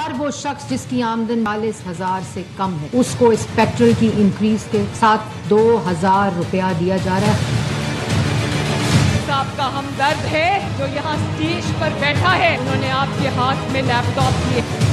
हर वो शख्स जिसकी आमदन 40,000 से कम है उसको इस पेट्रोल की इंक्रीज के साथ 2,000 रुपया दिया जा रहा है। आपका हमदर्द है जो यहाँ स्टेज पर बैठा है, उन्होंने आपके हाथ में लैपटॉप दिए।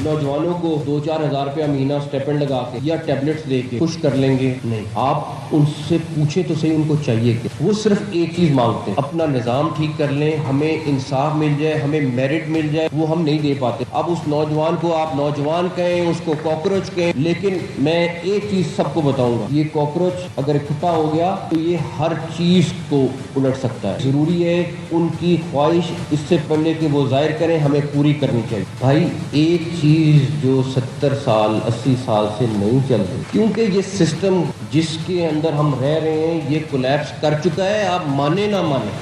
नौजवानों को 2-4 हज़ार रुपया महीना स्टेपेंड लगा के या टैबलेट्स दे के खुश कर लेंगे? नहीं। आप उनसे पूछे तो सही उनको चाहिए कि वो सिर्फ एक चीज मांगते हैं, अपना निज़ाम ठीक कर लें, हमें इंसाफ मिल जाए, हमें मेरिट मिल जाए। वो हम नहीं दे पाते। अब उस नौजवान को आप नौजवान कहें, उसको कॉकरोच कहें, लेकिन मैं एक चीज सबको बताऊंगा, ये कॉकरोच अगर इकट्ठा हो गया तो ये हर चीज को उलट सकता है। जरूरी है उनकी ख्वाहिश इससे पहले कि वो जाहिर करें, हमें पूरी करनी चाहिए। भाई एक चीज जो 70 साल 80 साल से नहीं चल रही, क्योंकि ये सिस्टम जिसके अंदर हम रह रहे हैं ये कोलैप्स कर चुका है, आप माने ना माने।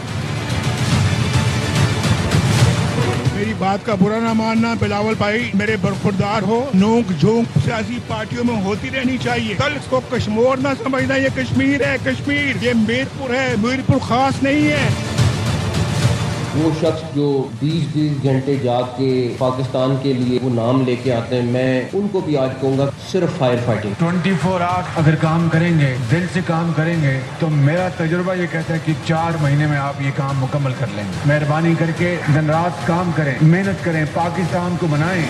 मेरी बात का बुरा ना मानना बिलावल भाई, मेरे बरखुरदार हो। नोक झोंक सियासी पार्टियों में होती रहनी चाहिए। कल इसको कश्मीर ना समझना, ये कश्मीर है कश्मीर, ये मीरपुर है, मीरपुर खास नहीं है। वो शख्स जो 20-20 घंटे जाग के पाकिस्तान के लिए वो नाम लेके आते हैं, मैं उनको भी आज कहूँगा सिर्फ फायर फाइटिंग 24 आवर्स अगर काम करेंगे, दिल से काम करेंगे, तो मेरा तजुर्बा ये कहता है कि 4 महीने में आप ये काम मुकम्मल कर लेंगे। मेहरबानी करके दिन रात काम करें, मेहनत करें, पाकिस्तान को बनाएं।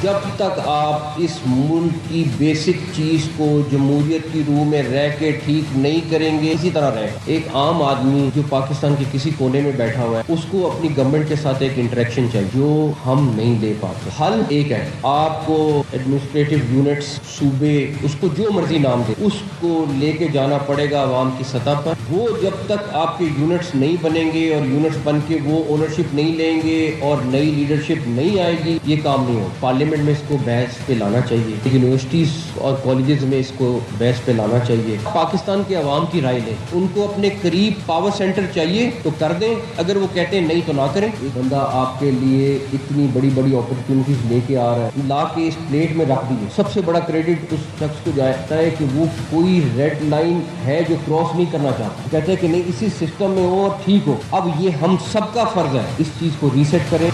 जब तक आप इस मुल्क की बेसिक चीज को जमहूरियत की रूह में रह के ठीक नहीं करेंगे, इसी तरह रहे। एक आम आदमी जो पाकिस्तान के किसी कोने में बैठा हुआ है, उसको अपनी गवर्नमेंट के साथ एक इंटरेक्शन चाहिए, जो हम नहीं दे पाते। हल एक है, आपको एडमिनिस्ट्रेटिव यूनिट्स, सूबे, उसको जो मर्जी नाम दे, उसको लेके जाना पड़ेगा अवाम की सतह पर। वो जब तक आपके यूनिट्स नहीं बनेंगे और यूनिट्स बन के वो ओनरशिप नहीं लेंगे और नई लीडरशिप नहीं आएगी, ये काम नहीं हो। पार्लियामेंट में इसको बहस पे लाना चाहिए, यूनिवर्सिटीज और कॉलेजेस में इसको बहस पे लाना चाहिए। पाकिस्तान के अवाम की राय लें, उनको अपने करीब पावर सेंटर चाहिए तो कर दें, अगर वो कहते हैं नहीं तो ना करें। एक बंदा आपके लिए इतनी बड़ी बड़ी अपॉर्चुनिटीज लेके आ रहा है, ला के इस प्लेट में रख दीजिए। सबसे बड़ा क्रेडिट उस शख्स को जाता है कि वो कोई रेड लाइन है जो क्रॉस नहीं करना चाहता, कहते हैं कि नहीं इसी सिस्टम में हो और ठीक हो। अब ये हम सबका फर्ज है इस चीज को रीसेट करें।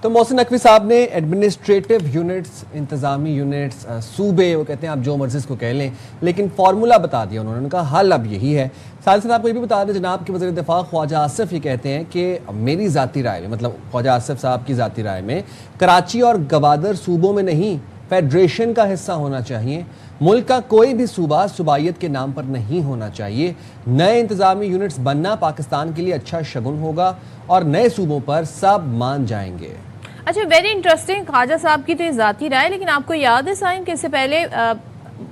तो मोहसिन नकवी साहब ने एडमिनिस्ट्रेटिव यूनिट्स, इंतज़ामी यूनिट्स, सूबे, वो कहते हैं आप जो मर्जी को कह लें, लेकिन फार्मूला बता दिया उन्होंने। उनका हल अब यही है। साथ ही साथ आपको ये भी बता दें, जनाब के वज़ीर दिफा ख्वाजा आसिफ ये कहते हैं कि मेरी ज़ाती राय में, मतलब ख्वाजा आसिफ साहब की ज़ाती राय में, कराची और गवादर सूबों में नहीं, फेडरेशन का हिस्सा होना चाहिए। मुल्क का कोई भी सूबा सूबाइयत के नाम पर नहीं होना चाहिए। नए इंतज़ामी यूनिट्स बनना पाकिस्तान के लिए अच्छा शगुन होगा और नए सूबों पर सब मान जाएंगे। अच्छा, वेरी इंटरेस्टिंग। ख्वाजा साहब की तो ये ज़ाती राय, लेकिन आपको याद है साइम कि इससे पहले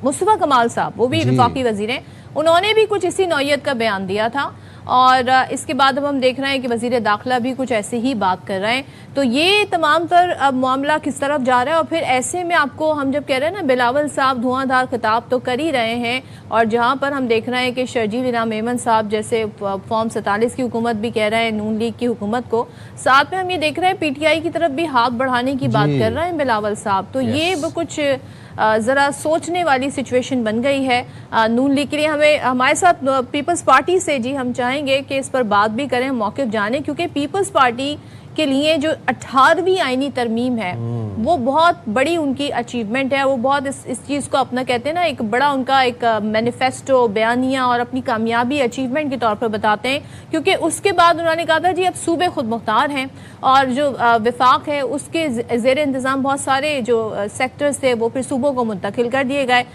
मुस्तफ़ा कमाल साहब, वो भी वफाकी वज़ीर हैं, उन्होंने भी कुछ इसी नौयत का बयान दिया था। और इसके बाद अब हम देख रहे हैं कि वज़ीर दाखिला भी कुछ ऐसे ही बात कर रहे हैं। तो ये तमाम तर अब मामला किस तरफ जा रहा है। और फिर ऐसे में आपको हम जब कह रहे हैं ना, बिलावल साहब धुआंधार खिताब तो कर ही रहे हैं, और जहां पर हम देख रहे हैं कि शर्जील इनाम मेमन साहब जैसे फॉर्म 47 की हुकूमत भी कह रहे हैं नून लीग की हुकूमत को, साथ में हम ये देख रहे हैं PTI की तरफ भी हाथ बढ़ाने की बात कर रहे हैं बिलावल साहब। तो ये वो कुछ ज़रा सोचने वाली सिचुएशन बन गई है नून लीग के लिए। हमें हमारे साथ पीपल्स पार्टी से जी हम चाहेंगे कि इस पर बात भी करें, मौक़िफ़ जाने, क्योंकि पीपल्स पार्टी के लिए जो 18वीं आईनी तरमीम है वो बहुत बड़ी उनकी अचीवमेंट है। वो बहुत इस चीज़ को अपना कहते हैं ना, एक बड़ा उनका एक मैनिफेस्टो, बयानिया और अपनी कामयाबी अचीवमेंट के तौर पर बताते हैं। क्योंकि उसके बाद उन्होंने कहा था जी अब सूबे खुद मुख्तार हैं और जो विफाक है उसके ज़ेर इंतज़ाम बहुत सारे जो सेक्टर्स थे वो फिर सूबों को मुंतकिल कर दिए गए।